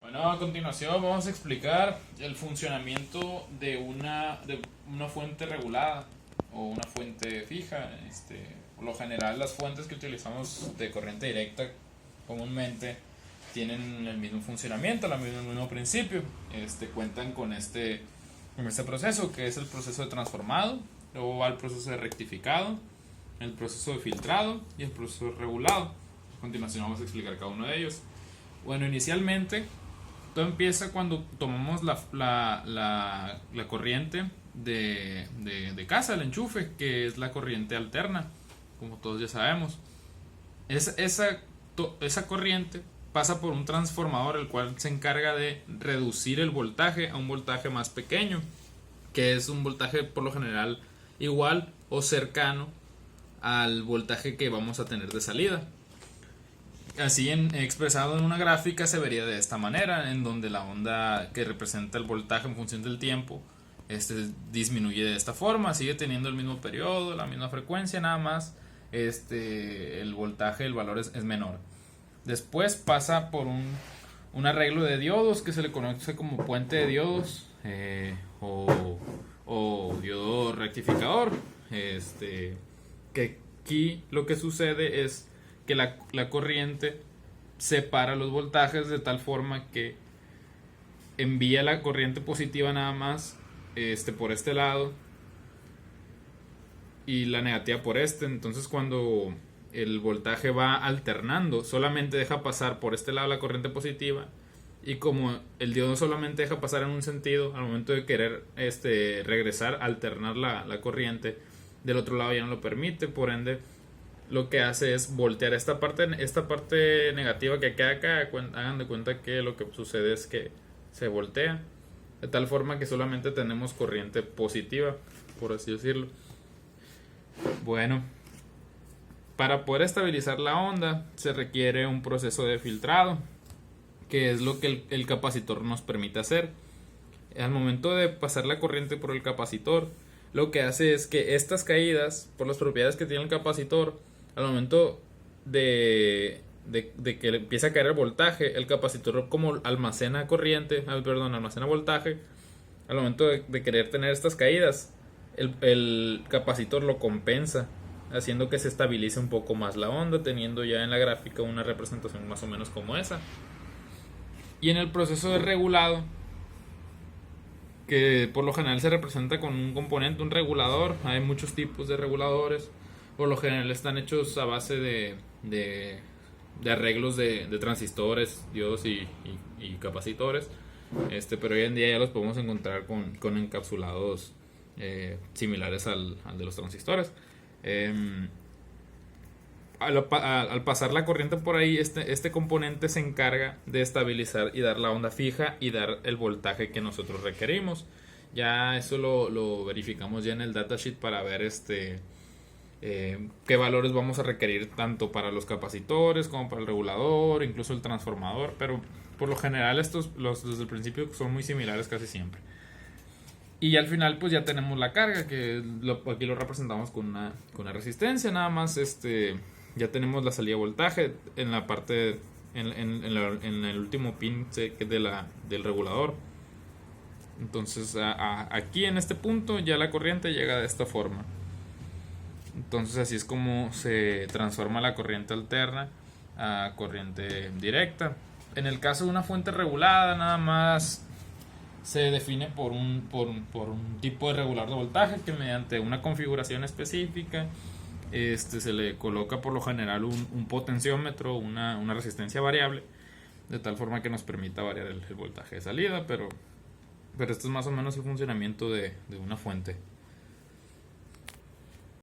Bueno, a continuación vamos a explicar el funcionamiento de una fuente regulada o una fuente fija. Por lo general, las fuentes que utilizamos de corriente directa comúnmente tienen el mismo funcionamiento, el mismo principio. Cuentan con este proceso, que es el proceso de transformado, luego va el proceso de rectificado, el proceso de filtrado y el proceso de regulado. A continuación vamos a explicar cada uno de ellos. Bueno, inicialmente todo empieza cuando tomamos la corriente de casa, el enchufe, que es la corriente alterna, como todos ya sabemos. Esa corriente pasa por un transformador, el cual se encarga de reducir el voltaje a un voltaje más pequeño, que es un voltaje por lo general igual o cercano al voltaje que vamos a tener de salida. Así expresado en una gráfica se vería de esta manera, en donde la onda que representa el voltaje en función del tiempo disminuye de esta forma, sigue teniendo el mismo periodo, la misma frecuencia, nada más el voltaje, el valor es menor. Después pasa por un arreglo de diodos que se le conoce como puente de diodos, o diodo rectificador. Que aquí lo que sucede es que la corriente separa los voltajes de tal forma que envía la corriente positiva nada más por este lado y la negativa por este. Entonces, cuando el voltaje va alternando, solamente deja pasar por este lado la corriente positiva, y como el diodo solamente deja pasar en un sentido, al momento de querer regresar, alternar la corriente, del otro lado ya no lo permite. Por ende, lo que hace es voltear esta parte negativa que queda acá. Hagan de cuenta que lo que sucede es que se voltea de tal forma que solamente tenemos corriente positiva, por así decirlo. Bueno, para poder estabilizar la onda se requiere un proceso de filtrado, que es lo que el capacitor nos permite hacer. Al momento de pasar la corriente por el capacitor, lo que hace es que estas caídas, por las propiedades que tiene el capacitor, al momento de que empieza a caer el voltaje, el capacitor como almacena almacena voltaje. Al momento de querer tener estas caídas, el capacitor lo compensa, haciendo que se estabilice un poco más la onda, teniendo ya en la gráfica una representación más o menos como esa. Y en el proceso de regulado, que por lo general se representa con un componente, un regulador. Hay muchos tipos de reguladores. Por lo general están hechos a base de arreglos de transistores, diodos y capacitores. Pero hoy en día ya los podemos encontrar con encapsulados similares al de los transistores. Al pasar la corriente por ahí, este componente se encarga de estabilizar y dar la onda fija y dar el voltaje que nosotros requerimos. Ya eso lo verificamos ya en el datasheet para ver qué valores vamos a requerir tanto para los capacitores como para el regulador, incluso el transformador. Pero por lo general desde el principio son muy similares casi siempre. Y al final pues ya tenemos la carga, que aquí lo representamos con una resistencia. Nada más ya tenemos la salida de voltaje en la parte en el último pin del regulador. Entonces aquí en este punto ya la corriente llega de esta forma. Entonces así es como se transforma la corriente alterna a corriente directa. En el caso de una fuente regulada, nada más se define por un tipo de regulador de voltaje, que mediante una configuración específica se le coloca por lo general un potenciómetro, una resistencia variable, de tal forma que nos permita variar el voltaje de salida. Pero esto es más o menos el funcionamiento de una fuente.